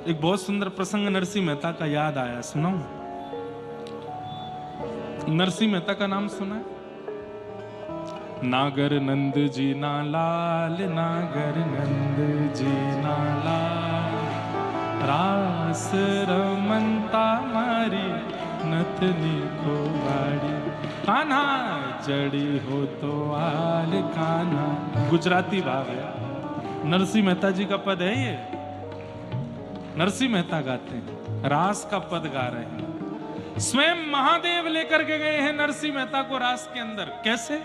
एक बहुत सुंदर प्रसंग नरसिंह मेहता का याद आया, सुनाऊं? नरसिंह मेहता का नाम सुना है? नागर नंद जी ना लाल, नागर नंद जी ना लाल, रास रमनता मारी नथनी को वाड़ी, कान्हा जड़ी हो तो आल कान्हा। गुजराती भाव है, नरसिंह मेहता जी का पद है ये। नरसिंह मेहता गाते हैं, रास का पद गा रहे हैं। स्वयं महादेव लेकर के गए हैं नरसिंह मेहता को रास के अंदर। कैसे?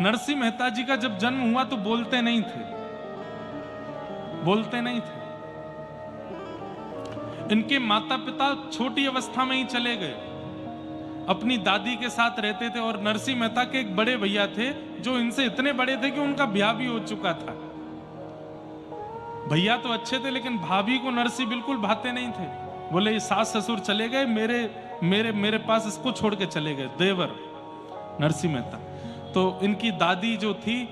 नरसिंह मेहता जी का जब जन्म हुआ तो बोलते नहीं थे, बोलते नहीं थे। इनके माता पिता छोटी अवस्था में ही चले गए, अपनी दादी के साथ रहते थे। और नरसिंह मेहता के एक बड़े भैया थे जो इनसे इतने बड़े थे कि उनका ब्याह भी हो चुका था। भैया तो अच्छे थे लेकिन भाभी को नरसिंह बिल्कुल भाते नहीं थे। बोले ये सास ससुर चले गए, मेरे पास इसको छोड़ के चले गए, देवर नरसिंह मेहता। तो इनकी दादी जो थी,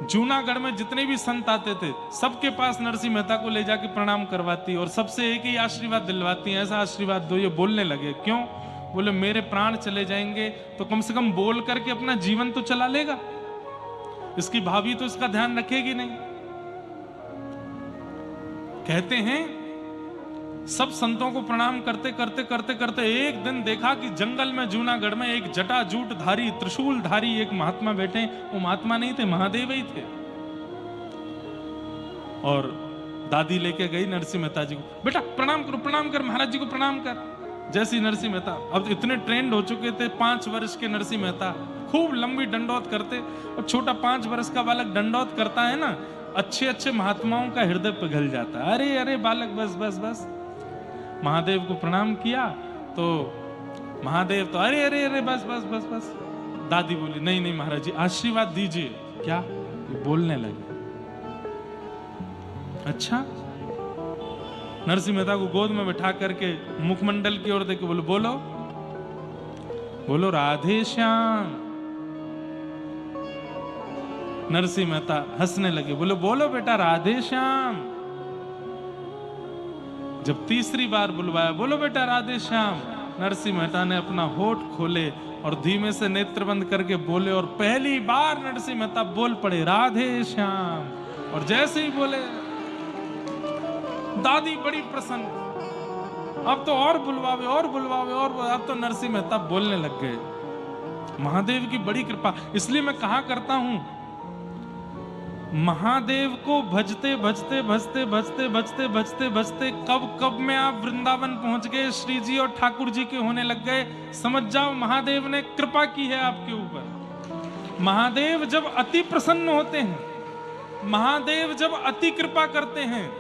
जूनागढ़ में जितने भी संत आते थे सबके पास नरसिंह मेहता को ले जाके प्रणाम करवाती और सबसे एक ही आशीर्वाद दिलवाती, ऐसा आशीर्वाद दो। ये बोलने लगे, क्यों? बोले मेरे प्राण चले जाएंगे तो कम से कम बोल करके अपना जीवन तो चला लेगा, इसकी भाभी तो इसका ध्यान रखेगी नहीं। कहते हैं सब संतों को प्रणाम करते करते करते करते एक दिन देखा कि जंगल में, जूनागढ़ में एक जटाजूट धारी, त्रिशूल धारी एक महात्मा बैठे। वो महात्मा नहीं थे, महादेव ही थे। और दादी लेके गई नरसिंह मेहता जी को, बेटा प्रणाम करो, प्रणाम कर, महाराज जी को प्रणाम कर। जैसे ही नरसिंह मेहता, अब इतने ट्रेंड हो चुके थे, 5 वर्ष के नरसिंह मेहता खूब लंबी दंडौत करते। और छोटा 5 वर्ष का बालक दंडौत करता है ना, अच्छे अच्छे महात्माओं का हृदय पिघल जाता है। अरे अरे बालक बस बस बस। महादेव को प्रणाम किया तो महादेव तो अरे अरे अरे बस बस बस बस। दादी बोली नहीं नहीं महाराज जी आशीर्वाद दीजिए। क्या? बोलने लगे। अच्छा। नरसिंह मेहता को गोद में बैठा करके मुखमंडल की ओर देके बोलो, बोलो बोलो राधे श्याम। नरसिंह मेहता हंसने लगे, बोलो बोलो बेटा राधे श्याम। जब तीसरी बार बुलवाया, बोलो बेटा राधे श्याम, नरसिंह मेहता ने अपना होठ खोले और धीमे से नेत्र बंद करके बोले। और पहली बार नरसिंह मेहता बोल पड़े राधे श्याम। और जैसे ही बोले दादी बड़ी प्रसन्न, अब तो और बुलवावे और बुलवावे और बुलवावे। अब तो नरसिंह मेहता बोलने लग गए। महादेव की बड़ी कृपा। इसलिए मैं कहा करता हूं, महादेव को भजते भजते भजते भजते भजते भजते भजते कब कब में आप वृंदावन पहुंच गए, श्री जी और ठाकुर जी के होने लग गए, समझ जाओ महादेव ने कृपा की है आपके ऊपर। महादेव जब अति प्रसन्न होते हैं, महादेव जब अति कृपा करते हैं,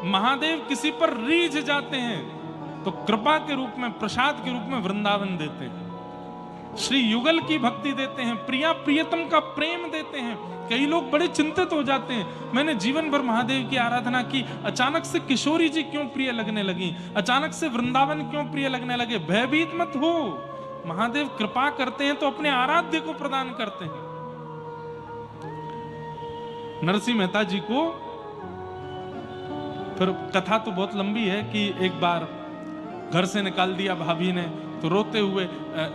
महादेव किसी पर रीझ जाते हैं तो कृपा के रूप में, प्रसाद के रूप में वृंदावन देते हैं, श्री युगल की भक्ति देते हैं, प्रिया प्रियतम का प्रेम देते हैं। कई लोग बड़े चिंतित हो जाते हैं, मैंने जीवन भर महादेव की आराधना की, अचानक से किशोरी जी क्यों प्रिय लगने लगी, अचानक से वृंदावन क्यों प्रिय लगने लगे। भयभीत मत हो, महादेव कृपा करते हैं तो अपने आराध्य को प्रदान करते हैं। नरसिंह मेहता जी को फिर कथा तो बहुत लंबी है कि एक बार घर से निकाल दिया भाभी ने, तो रोते हुए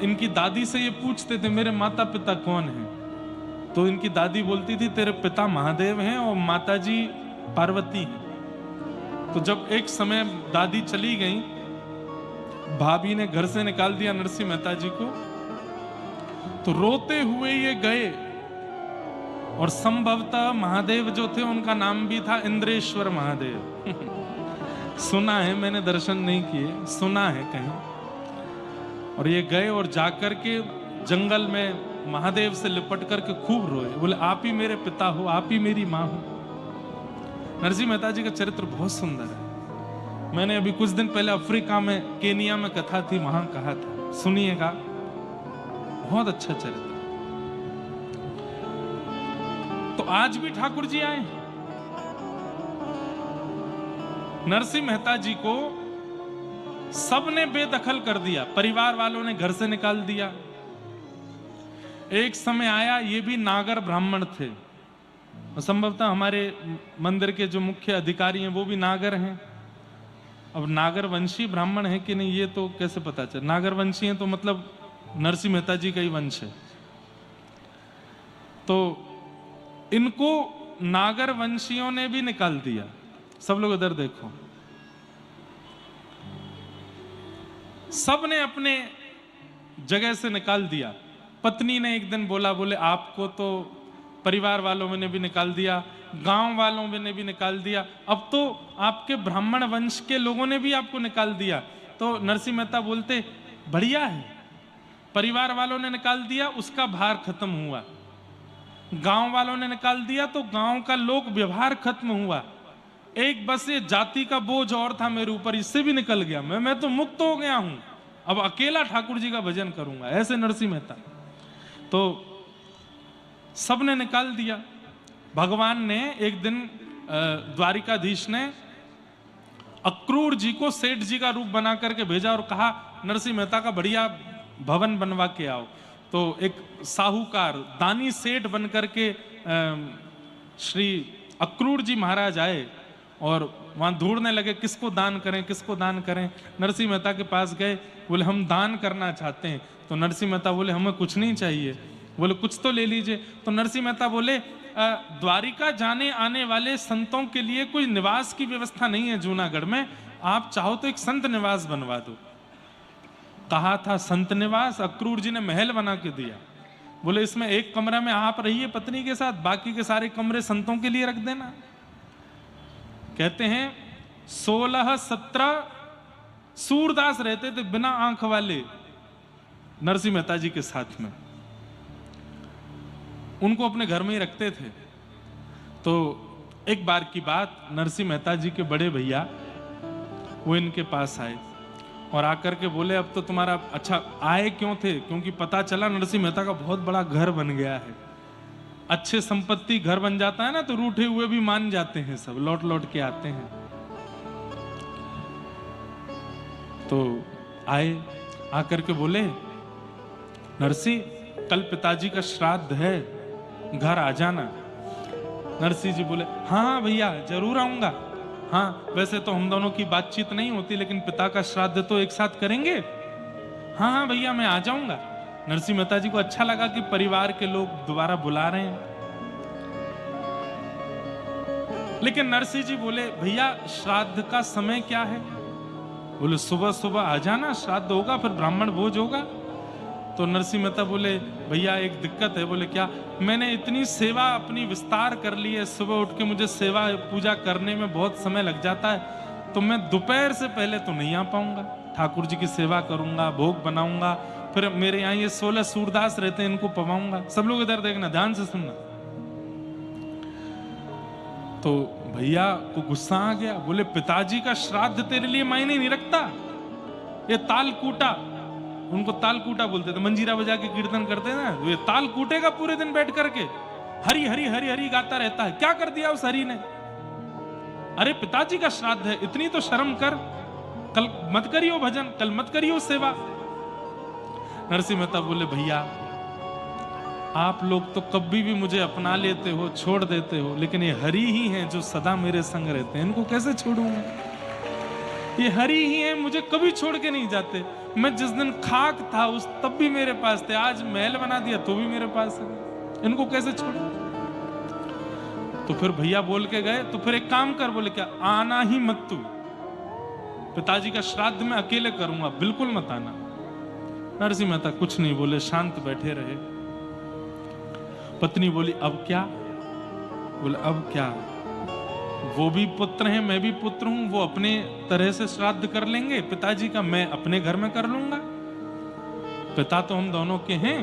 इनकी दादी से ये पूछते थे मेरे माता पिता कौन हैं। तो इनकी दादी बोलती थी तेरे पिता महादेव हैं और माताजी पार्वती हैं। तो जब एक समय दादी चली गई, भाभी ने घर से निकाल दिया नरसिंह मेहता जी को, तो रोते हुए ये गए। और संभवतः महादेव जो थे उनका नाम भी था इंद्रेश्वर महादेव। सुना है, मैंने दर्शन नहीं किए, सुना है कहीं। और ये गए और जाकर के जंगल में महादेव से लिपट करके खूब रोए, बोले आप ही मेरे पिता हो, आप ही मेरी माँ हो। नरसिंह मेहता जी का चरित्र बहुत सुंदर है। मैंने अभी कुछ दिन पहले अफ्रीका में, केनिया में कथा थी, वहां कहा था, सुनिएगा, बहुत अच्छा चरित्र। तो आज भी ठाकुर जी आए। नरसिंह मेहता जी को सबने बेदखल कर दिया, परिवार वालों ने घर से निकाल दिया। एक समय आया, ये भी नागर ब्राह्मण थे, संभवतः हमारे मंदिर के जो मुख्य अधिकारी हैं वो भी नागर हैं। अब नागर वंशी ब्राह्मण है कि नहीं ये तो कैसे पता चले। नागर वंशी हैं तो मतलब नरसिंह मेहता जी का ही वंश है। तो इनको नागर वंशियों ने भी निकाल दिया। सब लोग इधर देखो, सब ने अपने जगह से निकाल दिया। पत्नी ने एक दिन बोले आपको तो परिवार वालों ने भी निकाल दिया, गांव वालों ने भी निकाल दिया, अब तो आपके ब्राह्मण वंश के लोगों ने भी आपको निकाल दिया। तो नरसिंह मेहता बोलते बढ़िया है, परिवार वालों ने निकाल दिया उसका भार खत्म हुआ, गांव वालों ने निकाल दिया तो गांव का लोक व्यवहार खत्म हुआ, एक बस ये जाति का बोझ और था मेरे ऊपर, इससे भी निकल गया, मैं तो मुक्त हो गया हूं, अब अकेला ठाकुर जी का भजन करूंगा। ऐसे नरसिंह मेहता। तो सबने निकाल दिया। भगवान ने एक दिन द्वारिकाधीश ने अक्रूर जी को सेठ जी का रूप बना करके भेजा और कहा नरसिंह मेहता का बढ़िया भवन बनवा के आओ। तो एक साहूकार दानी सेठ बन करके श्री अक्रूर जी महाराज आए और वहां ढूंढने लगे किसको दान करें, किसको दान करें। नरसिंह मेहता के पास गए, बोले हम दान करना चाहते हैं। तो नरसिंह मेहता बोले हमें कुछ नहीं चाहिए। बोले कुछ तो ले लीजिए। तो नरसिंह मेहता बोले द्वारिका जाने आने वाले संतों के लिए कोई निवास की व्यवस्था नहीं है जूनागढ़ में, आप चाहो तो एक संत निवास बनवा दो। कहा था संत निवास, अक्रूर जी ने महल बना के दिया। बोले इसमें एक कमरा में आप रहिए पत्नी के साथ, बाकी के सारे कमरे संतों के लिए रख देना। कहते हैं 16-17 सूरदास रहते थे बिना आंख वाले नरसिंह मेहता जी के साथ में, उनको अपने घर में ही रखते थे। तो एक बार की बात, नरसिंह मेहता जी के बड़े भैया वो इनके पास आए और आकर के बोले अब तो तुम्हारा अच्छा, आए क्यों थे? क्योंकि पता चला नरसिंह मेहता का बहुत बड़ा घर बन गया है। अच्छे संपत्ति घर बन जाता है ना तो रूठे हुए भी मान जाते हैं, सब लौट लौट के आते हैं। तो आए, आकर के बोले नरसिंह कल पिताजी का श्राद्ध है, घर आ जाना। नरसिंह जी बोले हाँ भैया जरूर आऊंगा। हाँ वैसे तो हम दोनों की बातचीत नहीं होती लेकिन पिता का श्राद्ध तो एक साथ करेंगे। हाँ हाँ भैया मैं आ जाऊंगा। नरसिंह मेहता जी को अच्छा लगा कि परिवार के लोग दोबारा बुला रहे हैं। लेकिन नरसिंह जी बोले भैया श्राद्ध का समय क्या है? बोले सुबह सुबह आ जाना, श्राद्ध होगा फिर ब्राह्मण भोज होगा। तो नरसिंह मेहता बोले भैया एक दिक्कत है। बोले क्या? मैंने इतनी सेवा अपनी विस्तार कर ली है, सुबह उठ के मुझे सेवा पूजा करने में बहुत समय लग जाता है, तो मैं दोपहर से पहले तो नहीं आ पाऊंगा। ठाकुर जी की सेवा करूंगा, भोग बनाऊंगा, फिर मेरे यहाँ ये 16 सूरदास रहते हैं इनको पवाऊंगा। सब लोग इधर देखना, ध्यान से सुनना। तो भैया को गुस्सा आ गया। बोले पिताजी का श्राद्ध तेरे लिए मायने नहीं रखता? ये ताल कूटा, उनको ताल कूटा बोलते थे, मंजीरा बजा के कीर्तन करते ना, ये ताल कूटेगा पूरे दिन बैठ करके, हरी हरी हरी हरी गाता रहता है। क्या कर दिया उस हरी ने? अरे पिताजी का श्राद्ध है, इतनी तो शर्म कर, कल मत करियो भजन, कल मत करियो सेवा। नरसिंह मेहता बोले भैया आप लोग तो कभी भी मुझे अपना लेते हो, छोड़ देते हो, लेकिन ये हरि ही हैं जो सदा मेरे संग रहते हैं, इनको कैसे छोड़ूंगा? ये हरि ही हैं, मुझे कभी छोड़ के नहीं जाते। मैं जिस दिन खाक था उस तब भी मेरे पास थे, आज महल बना दिया तो भी मेरे पास है, इनको कैसे छोड़ूं? तो फिर भैया बोल के गए, तो फिर एक काम कर, बोले क्या आना ही मत, तू पिताजी का श्राद्ध में अकेले करूंगा, बिल्कुल मत आना। नरसिंह मेहता कुछ नहीं बोले, शांत बैठे रहे। पत्नी बोली अब क्या? बोले अब क्या, वो भी पुत्र हैं, मैं भी पुत्र हूं, वो अपने तरह से श्राद्ध कर लेंगे पिताजी का, मैं अपने घर में कर लूंगा, पिता तो हम दोनों के हैं।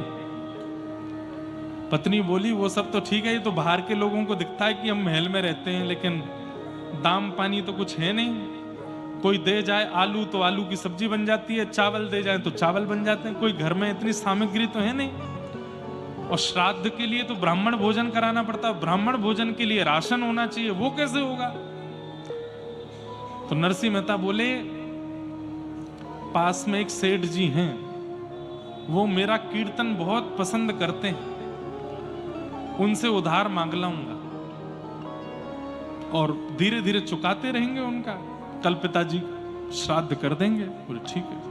पत्नी बोली वो सब तो ठीक है, ये तो बाहर के लोगों को दिखता है कि हम महल में रहते हैं, लेकिन दाम पानी तो कुछ है नहीं। कोई दे जाए आलू तो आलू की सब्जी बन जाती है, चावल दे जाए तो चावल बन जाते हैं, कोई घर में इतनी सामग्री तो है नहीं। और श्राद्ध के लिए तो ब्राह्मण भोजन कराना पड़ता है, ब्राह्मण भोजन के लिए राशन होना चाहिए, वो कैसे होगा? तो नरसिंह मेहता बोले पास में एक सेठ जी हैं, वो मेरा कीर्तन बहुत पसंद करते हैं, उनसे उधार मांग लाऊंगा। और धीरे धीरे चुकाते रहेंगे उनका, कल पिताजी श्राद्ध कर देंगे। बोले ठीक है।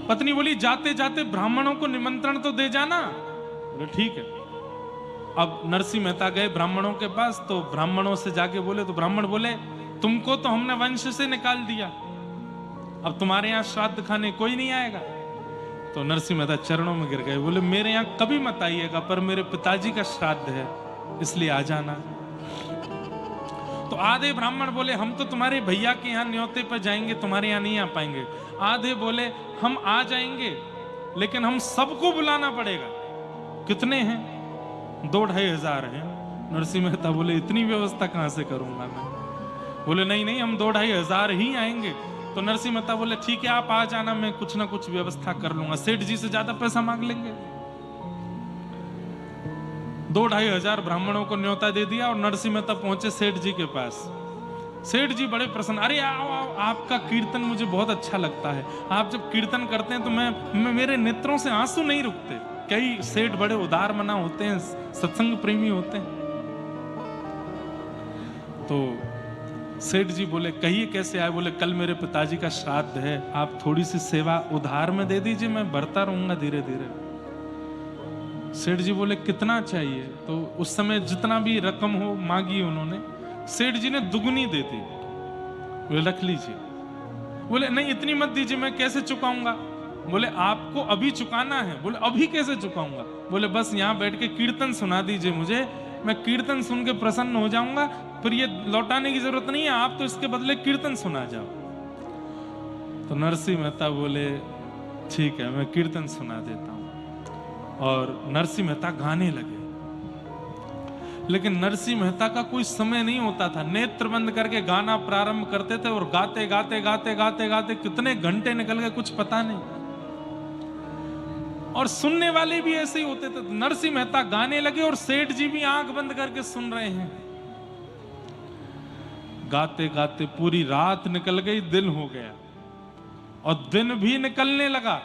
पत्नी बोली जाते जाते ब्राह्मणों को निमंत्रण तो दे जाना। बोले ठीक है। अब नरसिंह मेहता गए ब्राह्मणों के पास, तो ब्राह्मणों से जाके बोले, तो ब्राह्मण बोले तुमको तो हमने वंश से निकाल दिया, अब तुम्हारे यहाँ श्राद्ध खाने कोई नहीं आएगा। तो नरसिंह मेहता चरणों में गिर गए, बोले मेरे यहाँ कभी मत आइएगा, पर मेरे पिताजी का श्राद्ध है इसलिए आ जाना। तो आधे ब्राह्मण बोले हम तो तुम्हारे भैया के यहाँ न्योते पर जाएंगे, तुम्हारे यहाँ नहीं आ पाएंगे। आधे बोले हम आ जाएंगे लेकिन हम सबको बुलाना पड़ेगा। कितने हैं? 2-2.5 हजार हैं। नरसिंह मेहता बोले इतनी व्यवस्था कहां से करूंगा मैं। बोले नहीं नहीं हम 2-2.5 हजार ही आएंगे। तो नरसिंह मेहता बोले ठीक है आप आ जाना, मैं कुछ ना कुछ व्यवस्था कर लूंगा, सेठ जी से ज्यादा पैसा मांग लेंगे। 2-2.5 हजार ब्राह्मणों को न्योता दे दिया और नरसिंह मेहता पहुंचे सेठ जी के पास। सेठ जी बड़े प्रसन्न, अरे आओ आओ, आपका कीर्तन मुझे बहुत अच्छा लगता है, आप जब कीर्तन करते हैं तो मैं मेरे नेत्रों से आंसू नहीं रुकते। कई सेठ बड़े उदार मना होते हैं, सत्संग प्रेमी होते हैं। तो सेठ जी बोले कहिए कैसे आए। बोले कल मेरे पिताजी का श्राद्ध है, आप थोड़ी सी सेवा उधार में दे दीजिए, मैं बढ़ता रहूंगा धीरे धीरे। सेठ जी बोले कितना चाहिए? तो उस समय जितना भी रकम हो मांगी उन्होंने। सेठ जी ने दुगनी दे दी। बोले रख लीजिए। बोले नहीं इतनी मत दीजिए, मैं कैसे चुकाऊंगा? बोले आपको अभी चुकाना है। बोले अभी कैसे चुकाऊंगा? बोले बस यहाँ बैठ के कीर्तन सुना दीजिए मुझे, मैं कीर्तन सुन के प्रसन्न हो जाऊंगा, फिर ये लौटाने की जरूरत नहीं है, आप तो इसके बदले कीर्तन सुना जाओ। तो नरसिंह मेहता बोले ठीक है मैं कीर्तन सुना देता हूं। और नरसिंह मेहता गाने लगे। लेकिन नरसिंह मेहता का कोई समय नहीं होता था, नेत्र बंद करके गाना प्रारंभ करते थे और गाते गाते गाते गाते गाते कितने घंटे निकल गए कुछ पता नहीं। और सुनने वाले भी ऐसे ही होते थे। नरसिंह मेहता गाने लगे और सेठ जी भी आंख बंद करके सुन रहे हैं। गाते गाते पूरी रात निकल गई, दिन हो गया और दिन भी निकलने लगा।